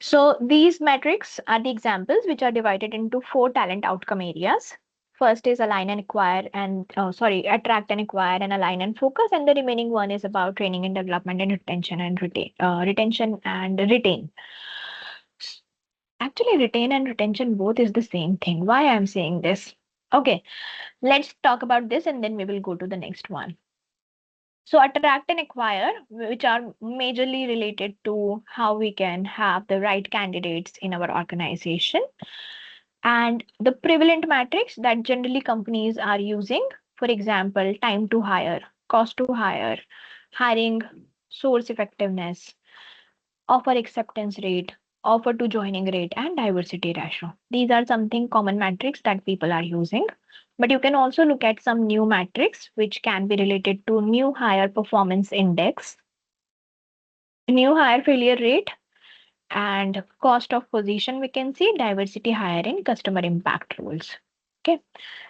So these metrics are the examples which are divided into 4 talent outcome areas. First is align and acquire and attract and acquire and align and focus, and the remaining one is about training and development and retain. Actually, retain and retention both is the same thing. Why I'm saying this? Okay, let's talk about this and then we will go to the next one. So attract and acquire, which are majorly related to how we can have the right candidates in our organization. And the prevalent metrics that generally companies are using, for example, time to hire, cost to hire, hiring source effectiveness, offer acceptance rate, offer to joining rate, and diversity ratio. These are something common metrics that people are using. But you can also look at some new metrics which can be related to new hire performance index, new hire failure rate, and cost of position vacancy, diversity hiring, customer impact rules. Okay.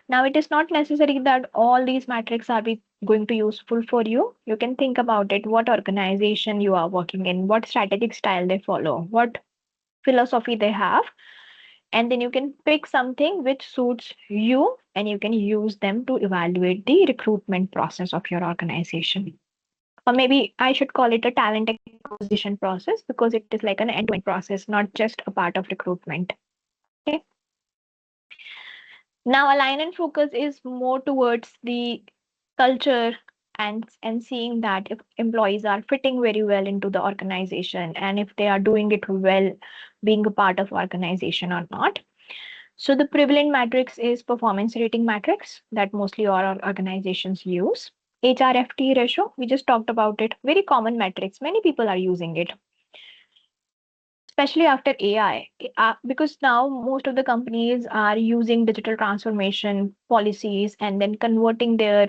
Now it is not necessary that all these metrics are going to useful for you. You can think about it, what organization you are working in, what strategic style they follow, what philosophy they have, and then you can pick something which suits you and you can use them to evaluate the recruitment process of your organization. Or maybe I should call it a talent acquisition process because it is like an end-to-end process, not just a part of recruitment. Okay. Now, align and focus is more towards the culture and seeing that if employees are fitting very well into the organization and if they are doing it well, being a part of organization or not. So the prevalent matrix is performance rating matrix that mostly all organizations use. HRFT ratio, we just talked about it, very common metrics. Many people are using it, especially after AI, because now most of the companies are using digital transformation policies and then converting their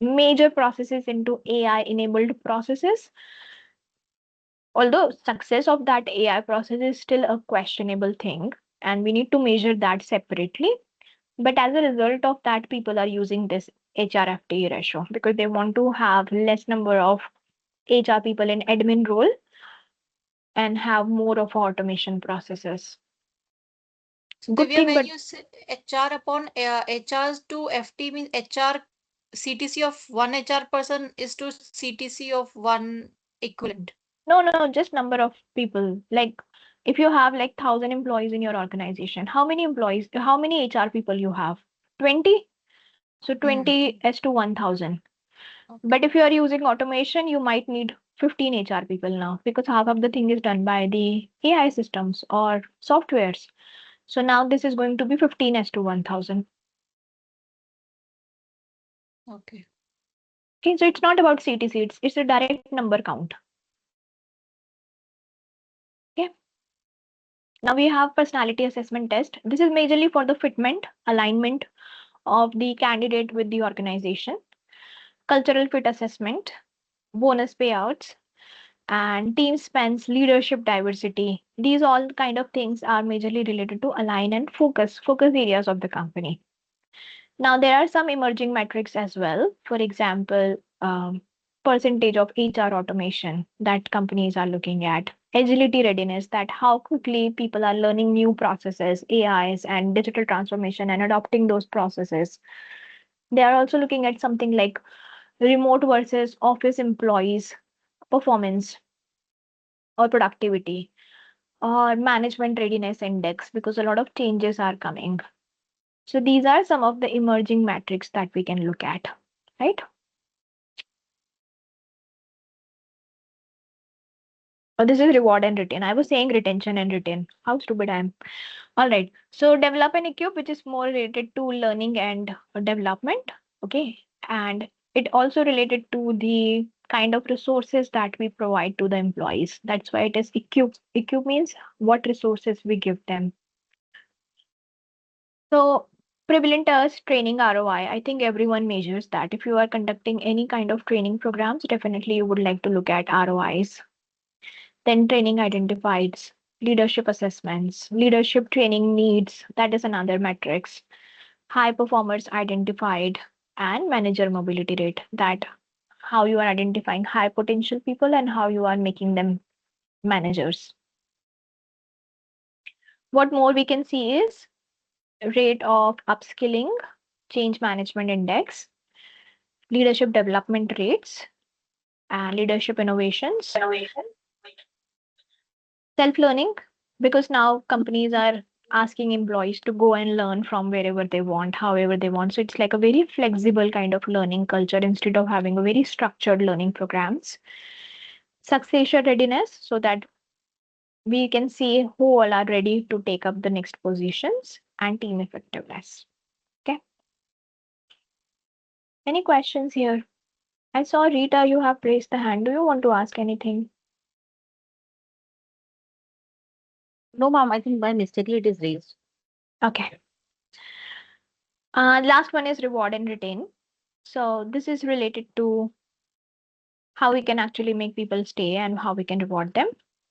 major processes into AI enabled processes. Although success of that AI process is still a questionable thing, and we need to measure that separately. But as a result of that, people are using this HRFT ratio because they want to have less number of HR people in admin role and have more of automation processes. So Good Divya, thing, when but you say HR upon HR to FT means HR CTC of one HR person is to CTC of one equivalent. no, just number of people. Like if you have like 1,000 employees in your organization, how many HR people you have? 20? So Hmm. 20 as to 1,000. Okay. But if you are using automation, you might need 15 HR people now because half of the thing is done by the AI systems or softwares. So now this is going to be 15 as to 1,000. Okay. Okay, so it's not about CTC, it's a direct number count. Okay. Now we have personality assessment test. This is majorly for the fitment, alignment of the candidate with the organization, cultural fit assessment, bonus payouts, and team spans, leadership diversity. These all kind of things are majorly related to align and focus areas of the company. Now there are some emerging metrics as well. For example, percentage of HR automation that companies are looking at, agility readiness, that how quickly people are learning new processes, AIs, and digital transformation and adopting those processes. They are also looking at something like remote versus office employees performance or productivity or management readiness index because a lot of changes are coming. So these are some of the emerging metrics that we can look at, right? Oh, this is reward and retain. I was saying retention and retain. How stupid I am. All right. So develop and equip, which is more related to learning and development. Okay. And it also related to the kind of resources that we provide to the employees. That's why it is equip. Equip means what resources we give them. So prevalent as training ROI, I think everyone measures that. If you are conducting any kind of training programs, definitely you would like to look at ROIs. Then training identifies, leadership assessments, leadership training needs, that is another metrics. High performers identified and manager mobility rate, that how you are identifying high potential people and how you are making them managers. What more we can see is rate of upskilling, change management index, leadership development rates, and leadership innovations, self learning, because now companies are asking employees to go and learn from wherever they want, however they want. So it's like a very flexible kind of learning culture instead of having a very structured learning programs. Succession readiness, so that we can see who all are ready to take up the next positions, and team effectiveness. Okay. Any questions here? I saw Rita, you have raised the hand. Do you want to ask anything? No, ma'am, I think by mistakenly it is raised. Okay. Last one is reward and retain. So this is related to how we can actually make people stay and how we can reward them.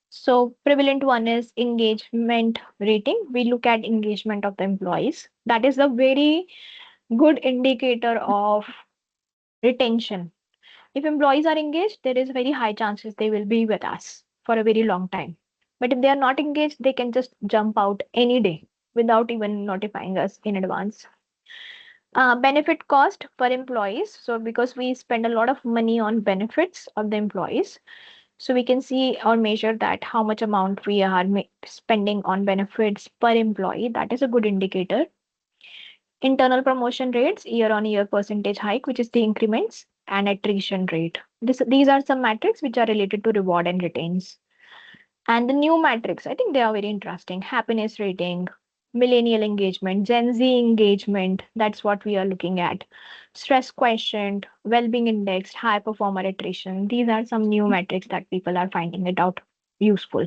So prevalent one is engagement rating. We look at engagement of the employees. That is a very good indicator of retention. If employees are engaged, there is very high chances they will be with us for a very long time. But if they are not engaged, they can just jump out any day without even notifying us in advance. Benefit cost per employees. So because we spend a lot of money on benefits of the employees, so we can see or measure that how much amount we are spending on benefits per employee. That is a good indicator. Internal promotion rates, year on year percentage hike, which is the increments, and attrition rate. These are some metrics which are related to reward and retains. And the new metrics, I think they are very interesting. Happiness rating, millennial engagement, Gen Z engagement, that's what we are looking at. Stress quotient, well-being index, high performer attrition. These are some new metrics that people are finding it out useful.